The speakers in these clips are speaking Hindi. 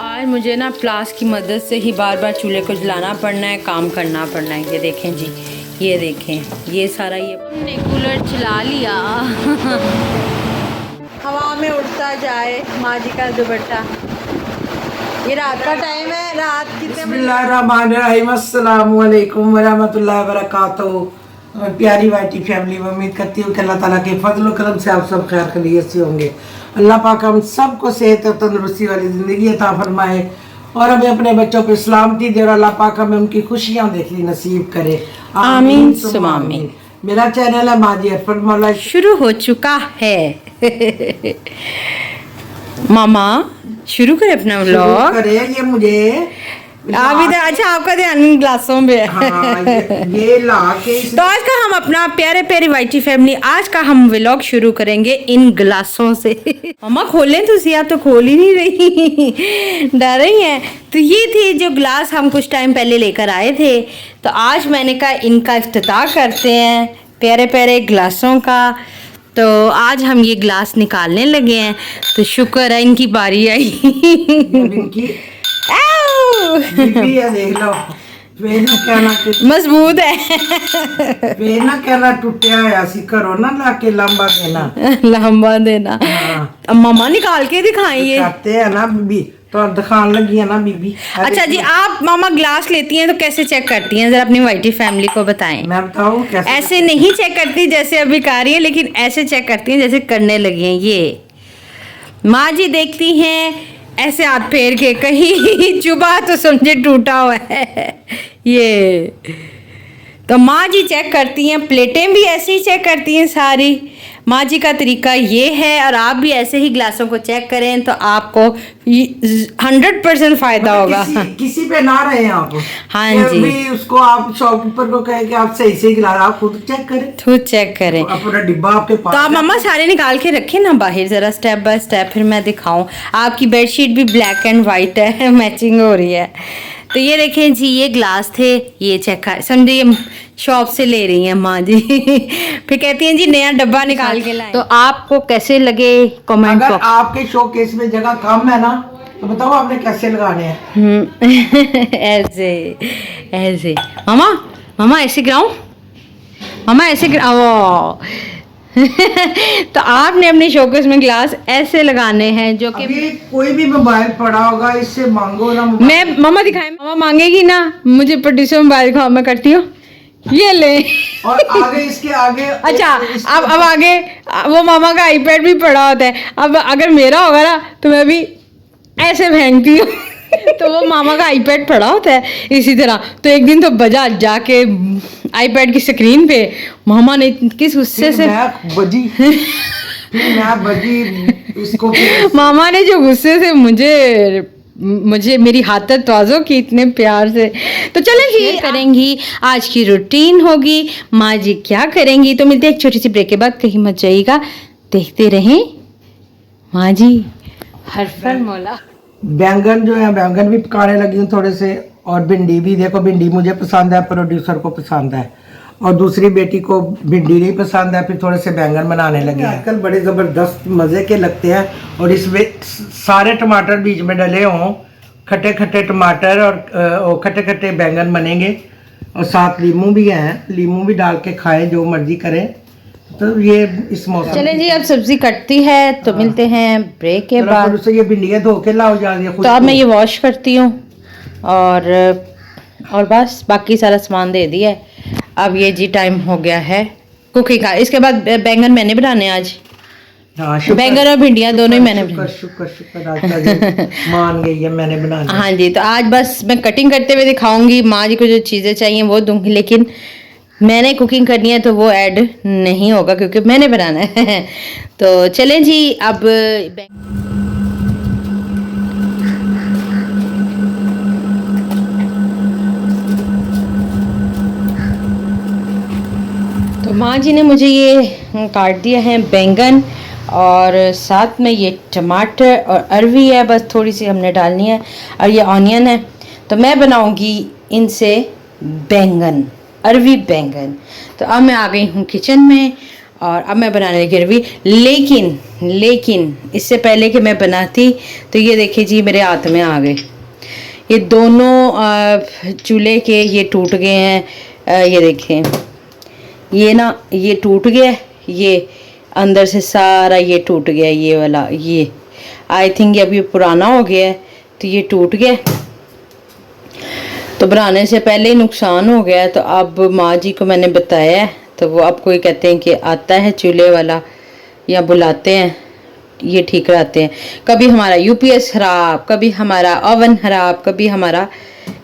आज मुझे ना प्लास की मदद से ही बार बार चूल्हे को जलाना पड़ना है, काम करना पड़ना है। ये देखें जी, ये देखें, ये सारा ये हमने कूलर चला लिया। हवा में उड़ता जाए माँ जी का दुपट्टा। ये रात का टाइम है, रात कितने बिस्मिल्लाहिर्रहमानिर्रहीम, अस्सलामु अलैकुम वरहमतुल्लाहि वबरकातुहू। प्यारी वाइटी फैमिली, में उम्मीद करती हूँ कि अल्लाह ताला के फजल व करम से आप सब खैर खैरियत से होंगे। अल्लाह पाक हम सबको सेहत और तंदुरुस्ती वाली ज़िंदगी अता फरमाए और हमें अपने बच्चों पर सलामती दे और अल्लाह पाक हमें उनकी खुशियाँ देखनी नसीब करे। आमीन सुम्मा आमीन। मेरा चैनल है माजी अरफत मौला शुरू हो चुका है। मामा शुरू करें अपना व्लॉग। करे ये मुझे आप इधर, अच्छा आपका ध्यान इन ग्लासों में है। हाँ, ये ला के तो आज का हम अपना प्यारे प्यारी वाइटी फैमिली, आज का हम व्लॉग शुरू करेंगे इन ग्लासों से। मम्मा खोलें तो सी, आप तो खोल ही नहीं रही, डर रही हैं। तो ये थे जो ग्लास हम कुछ टाइम पहले लेकर आए थे, तो आज मैंने कहा इनका इफ्तिताह करते हैं, प्यारे प्यारे ग्लासों का। तो आज हम ये ग्लास निकालने लगे हैं, तो शुक्र है इनकी बारी आई। देख लो कहना मजबूत है, कहना टूटिया होया सी, करो ना लाके लंबा देना, लंबा देना। अब मम्मा निकाल के दिखाएंगे, दिखाते हैं ना बीबी, तो दिखाने लगी है ना बीबी। अच्छा जी, आप मामा ग्लास लेती हैं तो कैसे चेक करती हैं, जरा अपनी वाइटी फैमिली को बताएं। मैं बताऊं कैसे? ऐसे नहीं चेक करती जैसे अभी कर रही है, लेकिन ऐसे चेक करती हैं जैसे करने लगी हैं। ये माँ जी देखती हैं ऐसे हाथ फेर के, कहीं चुबा तो समझे टूटा हुआ है। ये तो माँ जी चेक करती हैं, प्लेटें भी ऐसे ही चेक करती हैं सारी। माँ जी का तरीका ये है, और आप भी ऐसे ही ग्लासों को चेक करें तो आपको 100% फायदा होगा। किसी पे ना रहे आप। हाँ जी, भी उसको आप शॉपकीपर को कहें कि आप सही से गिला, आप खुद चेक करें, खुद चेक करें। अपना डिब्बा आपके पास। तो आप मम्मा सारे निकाल के रखें ना बाहर, जरा स्टेप बाय स्टेप, फिर मैं दिखाऊं। आपकी बेडशीट भी ब्लैक एंड वाइट है, मैचिंग हो रही है। तो ये देखें जी, ये ग्लास थे, ये चेक कर समझे, ये शॉप से ले रही हैं माँ जी। फिर कहती हैं जी नया डब्बा निकाल के लाएं। तो आपको कैसे लगे कमेंट अगर आपके शोकेस में जगह कम है ना, तो बताओ आपने कैसे लगाने हैं। ऐसे ऐसे मामा, मामा ऐसे गिराऊं, मामा ऐसे गिराओ। तो आपने अपने शोकेस में ग्लास ऐसे लगाने हैं, जो कि कोई भी मोबाइल पड़ा होगा, इससे मांगो ना। मैं मामा दिखाएं, मामा मांगेगी ना, मुझे प्रोड्यूसर मोबाइल दिखाओ, मैं करती हूँ, ये ले। और आगे इसके आगे अच्छा, अब आगे वो मामा का आईपैड भी पड़ा होता है। अब अगर मेरा होगा ना तो मैं भी ऐसे फेंकती हूँ। तो वो मामा का आईपैड पड़ा होता है इसी तरह। तो एक दिन तो बजा जाके आईपैड की स्क्रीन पे, मामा ने किस गुस्से से बजी इसको मामा ने जो गुस्से से मुझे मेरी हाथत तवाज़ो की इतने प्यार से। तो चलें जी, करेंगी आज की रूटीन होगी, माँ जी क्या करेंगी। तो मिलते हैं एक छोटी सी ब्रेक के बाद, कहीं मत जाइएगा, देखते रहें माँ जी हरफर मौला। बैंगन जो है, बैंगन भी पकाने लगी हूँ थोड़े से, और भिंडी भी। देखो भिंडी मुझे पसंद है, प्रोड्यूसर को पसंद है, और दूसरी बेटी को भिंडी नहीं पसंद है, फिर थोड़े से बैंगन बनाने लगे। आजकल बड़े ज़बरदस्त मज़े के लगते हैं, और इसमें सारे टमाटर बीच में डले हों, खट्टे खट्टे टमाटर और खट्टे खट्टे बैंगन बनेंगे, और साथ लीमू भी हैं, लीमू भी डाल के खाएं, जो मर्जी करें। तो ये इस मौसम। चलें जी, अब सब्जी कटती है, तो मिलते हैं ब्रेक के बाद। तो ये भिंडियाँ धो के लाओ जा रही है। तो अब मैं ये वॉश करती हूँ, और बस बाकी सारा सामान दे दिया है। अब ये जी टाइम हो गया है कुकिंग का। इसके बाद बैंगन मैंने बनाने आज। हाँ, बैंगन और भिंडियाँ दोनों ही मैंने शुक्र मान गई है, मैंने बनाना। हाँ जी, तो आज बस मैं कटिंग करते हुए दिखाऊंगी, माँ जी को जो चीज़ें चाहिए वो दूंगी, लेकिन मैंने कुकिंग करनी है तो वो ऐड नहीं होगा क्योंकि मैंने बनाना है। तो चलें जी, अब तो माँ जी ने मुझे ये काट दिया है बैंगन, और साथ में ये टमाटर और अरवी है, बस थोड़ी सी हमने डालनी है, और ये ऑनियन है। तो मैं बनाऊंगी इनसे बैंगन, अरवी बैंगन। तो अब मैं आ गई हूँ किचन में, और अब मैं बनाने लगी रही। लेकिन इससे पहले कि मैं बनाती तो ये देखिए जी मेरे हाथ में आ गए ये दोनों चूल्हे के, ये टूट गए हैं। ये देखें, ये ना ये टूट गया, ये अंदर से सारा ये टूट गया, ये वाला, ये आई थिंक ये अभी पुराना हो गया है तो ये टूट गया, तो बनाने से पहले ही नुकसान हो गया। तो अब माँ जी को मैंने बताया तो वो अब कोई कहते हैं कि आता है चूल्हे वाला या बुलाते हैं, ये ठीक कराते हैं। कभी हमारा यूपीएस ख़राब, कभी हमारा ओवन ख़राब, कभी हमारा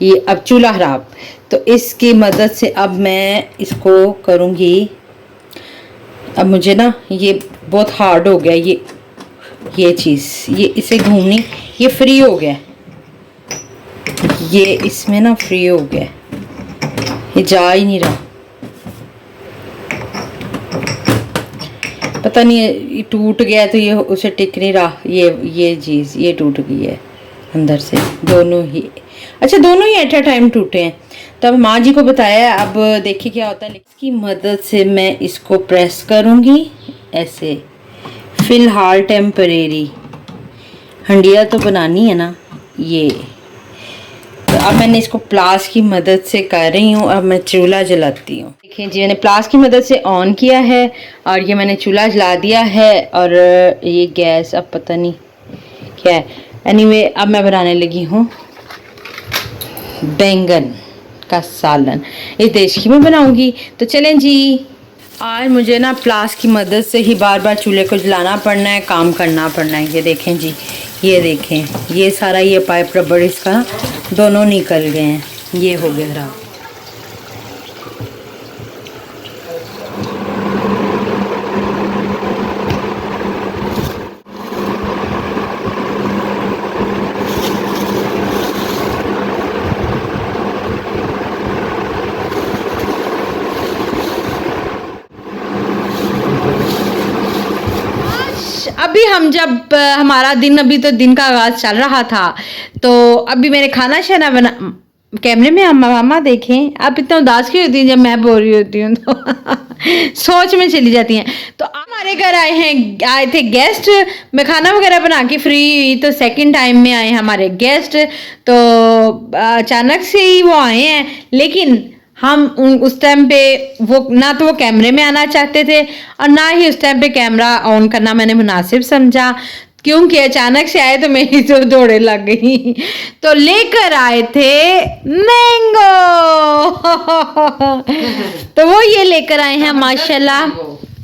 ये अब चूल्हा ख़राब। तो इसकी मदद से अब मैं इसको करूँगी। अब मुझे ना ये बहुत हार्ड हो गया, ये चीज़, ये इसे घूमनी, ये फ्री हो गया, ये इसमें ना फ्री हो गया, ये जा ही नहीं रहा, पता नहीं ये टूट गया तो ये उसे टिक नहीं रहा, ये चीज़ ये टूट गई है अंदर से, दोनों ही। अच्छा दोनों ही एट अ टाइम टूटे हैं। तब माँ जी को बताया, अब देखिए क्या होता है। इसकी मदद से मैं इसको प्रेस करूँगी ऐसे, फ़िलहाल टेम्परेरी, हंडिया तो बनानी है ना ये। तो अब मैंने इसको प्लास की मदद से कर रही हूँ। अब मैं चूल्हा जलाती हूँ। देखिए जी मैंने प्लास की मदद से ऑन किया है और ये मैंने चूल्हा जला दिया है और ये गैस अब पता नहीं क्या है। एनीवे अब मैं बनाने लगी हूँ बैंगन का सालन, इस देश की मैं बनाऊंगी। तो चलें जी, आज मुझे ना प्लास की मदद से ही बार बार चूल्हे को जलाना पड़ना है, काम करना पड़ना है। ये देखें जी, ये देखें, ये सारा ये पाइप रबड़ इसका दोनों निकल गए हैं, ये हो गया खराब। अभी हम जब हमारा दिन, अभी तो दिन का आगाज चल रहा था, तो अभी मैंने खाना शाना बना, कैमरे में मामा देखें आप इतना उदास क्यों होती हैं जब मैं बोल रही होती हूँ तो सोच में चली जाती हैं। तो हमारे घर आए थे गेस्ट, मैं खाना वगैरह बना के फ्री हुई तो सेकंड टाइम में आए हमारे गेस्ट। तो अचानक से ही वो आए हैं, लेकिन हम उस टाइम पे वो ना तो वो कैमरे में आना चाहते थे और ना ही उस टाइम पे कैमरा ऑन करना मैंने मुनासिब समझा, क्योंकि अचानक से आए तो मेरी तो दौड़े लग गई। तो लेकर आए थे मैंगो तो वो ये लेकर आए हैं माशाल्लाह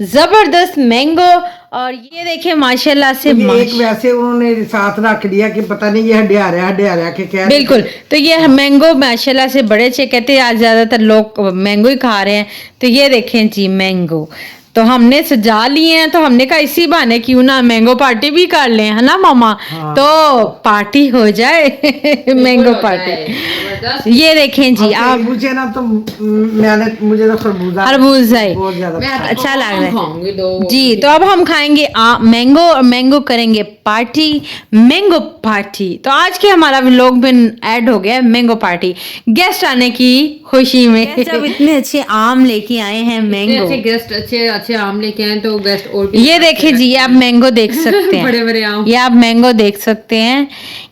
जबरदस्त मैंगो। और ये देखिए माशाल्लाह से एक वैसे उन्होंने साथ रख लिया कि पता नहीं ये हड्डियारा के क्या। बिल्कुल, तो ये मैंगो माशाल्लाह से बड़े अच्छे, कहते हैं आज ज़्यादातर लोग मैंगो ही खा रहे हैं। तो ये देखें जी मैंगो तो हमने सजा लिए हैं, तो हमने कहा इसी बहाने क्यों ना मैंगो पार्टी भी कर लें, है ना मामा। हाँ। तो पार्टी हो जाए मैंगो पार्टी। ये देखें जी आप, मुझे ना तो मुझे तो खरबूजा बहुत ज्यादा अच्छा लग रहा है जी। तो अब हम खाएंगे मैंगो करेंगे पार्टी, मैंगो पार्टी। तो आज के हमारा व्लॉग में ऐड हो गया मैंगो पार्टी, गेस्ट आने की खुशी में। जब इतने अच्छे आम लेके आए हैं मैंगो, गेस्ट अच्छे आम लेके आए तो गेस्ट और भी। ये देखिए जी, ये आप मैंगो देख सकते हैं बड़े बड़े आम, ये आप मैंगो देख सकते हैं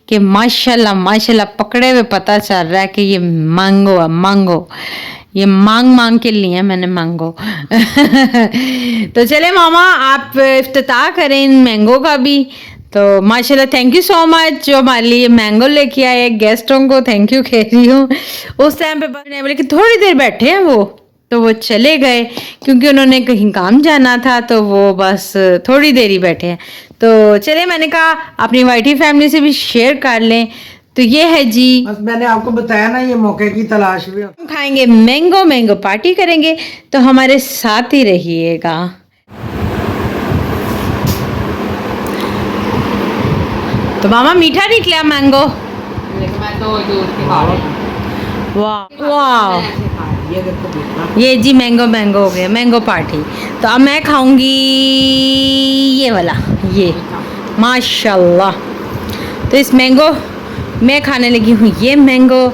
कि माशाल्लाह माशाल्लाह पकड़े हुए पता चल रहा है कि ये मैंगो है, मैंगो ये मांग के लिए मैंने मैंगो तो चले मामा आप इफ्तिताह करें इन मैंगो का भी। तो माशाल्लाह थैंक यू सो मच जो हमारे लिए मैंगो लेके आए, गेस्टों को थैंक यू कह रही हूँ। उस टाइम पे बोले कि थोड़ी देर बैठे हैं वो, तो वो चले गए क्योंकि उन्होंने कहीं काम जाना था, तो वो बस थोड़ी देर ही बैठे हैं। तो चले मैंने कहा अपनी वाइटी फैमिली से भी शेयर कर लें। तो ये है जी, बस मैंने आपको बताया ना ये मौके की तलाश में। हम खाएंगे मैंगो पार्टी करेंगे, तो हमारे साथ ही रहिएगा। तो मामा मीठा निकला मैंगो, मैं तो दूर के खा रही हूं। वाह वाह, ये देखो ये जी मैंगो हो गया मैंगो पार्टी। तो अब मैं खाऊंगी ये वाला, ये माशाल्लाह। तो इस मैंगो मैं खाने लगी हूँ ये मैंगो।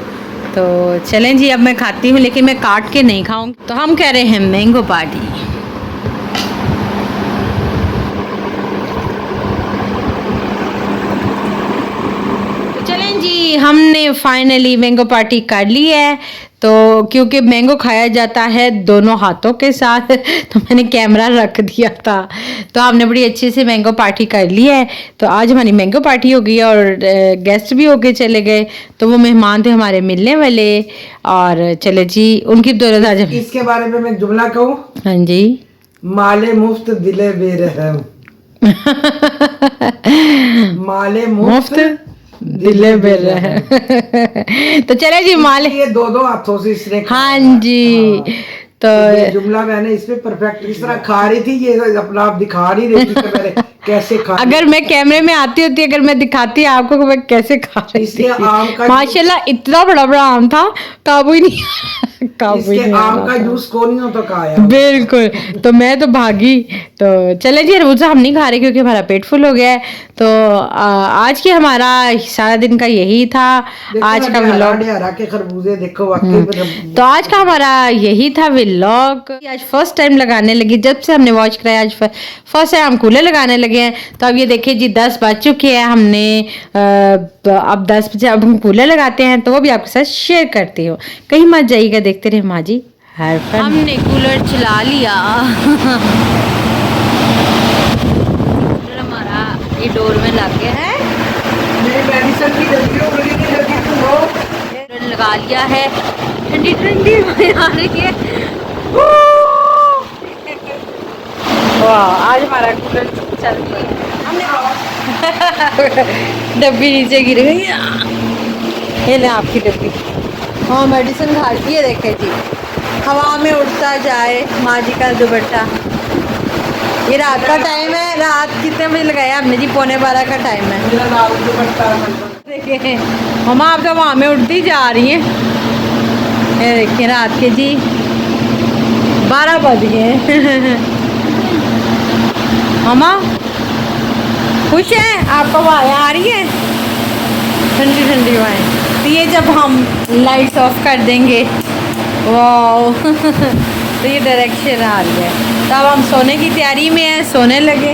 तो चलें जी अब मैं खाती हूँ, लेकिन मैं काट के नहीं खाऊंगी। तो हम कह रहे हैं मैंगो पार्टी। हैं जी, हमने फाइनली मैंगो पार्टी कर ली है। तो क्योंकि मैंगो खाया जाता है दोनों हाथों के साथ तो मैंने कैमरा रख दिया था। तो हमने बड़ी अच्छे से मैंगो पार्टी कर ली है। तो आज हमारी मैंगो पार्टी हो गई और गेस्ट भी होके चले गए। तो वो मेहमान थे हमारे मिलने वाले। और चले जी उनकी दौलत आज इसके बारे में मैं एक जुमला कहूँ? हाँ जी। माले मुफ्त दिले बेरहम। माले मुफ्त दिले बेरहम। तो चले जी माले। ये दो हाथों से इसने हाँ जी। तो ये जुमला मैंने इसमें परफेक्ट इस तरह खा रही थी, ये अपना आप दिखा नहीं रही थी कि मैंने कैसे खा। अगर मैं कैमरे में आती होती, अगर मैं दिखाती आपको कि मैं कैसे खा रही थी। इसके आम का माशाल्लाह इतना बड़ा बड़ा आम था, काबू ही नहीं काबू ही इसके नहीं आ आम रहा का था। जूस कौन तो खाया। बिल्कुल। तो मैं तो भागी। तो चले जी खरबूजा हम नहीं खा रहे क्योंकि हमारा पेट फुल हो गया है। तो आज की हमारा सारा दिन का यही था। आज का व्लॉग हरा के खरबूजे देखो वाकई। तो आज का हमारा यही था व्लॉग। आज फर्स्ट टाइम लगाने लगी, जब से हमने वॉच कराया आज फर्स्ट टाइम हम कूलर लगाने लगे हैं। तो अब ये देखिए जी 10 बज चुके हैं। हमने अब 10 बजे अब हम कूलर लगाते हैं तो वो भी आपके साथ शेयर करती हूँ। कहीं मत जाइएगा, देखते रहे माँ जी। हमने कूलर चला लिया। कूलर हमारा ये डोर में लग गया है। मेडिसिन की जल्दी हो गई कि जल्दी तुम हो। कूलर लगा लिया है, ठंडी ठंडी हवा आ रही है। वाह आज हमारा कूलर चल रही है। डब्बी नीचे गिर गई। ये ले आपकी डब्बी। हाँ मेडिसिन खा ली है, देखे जी हवा में उड़ता जाए माँ जी का दुपट्टा। ये रात का टाइम है। रात कितने बजे लगाया हमने जी? 11:15 का टाइम है। देखिए मम्मा आप तो हवा में उड़ती जा रही हैं। ये देखिए रात के जी 12 बज गए। मम्मा खुश हैं? आपको हवाएं आ रही हैं, ठंडी ठंडी हवाएं। तो ये जब हम लाइट्स ऑफ कर देंगे, वाह तो ये डायरेक्शन आ रही है। तो अब हम सोने की तैयारी में हैं, सोने लगे।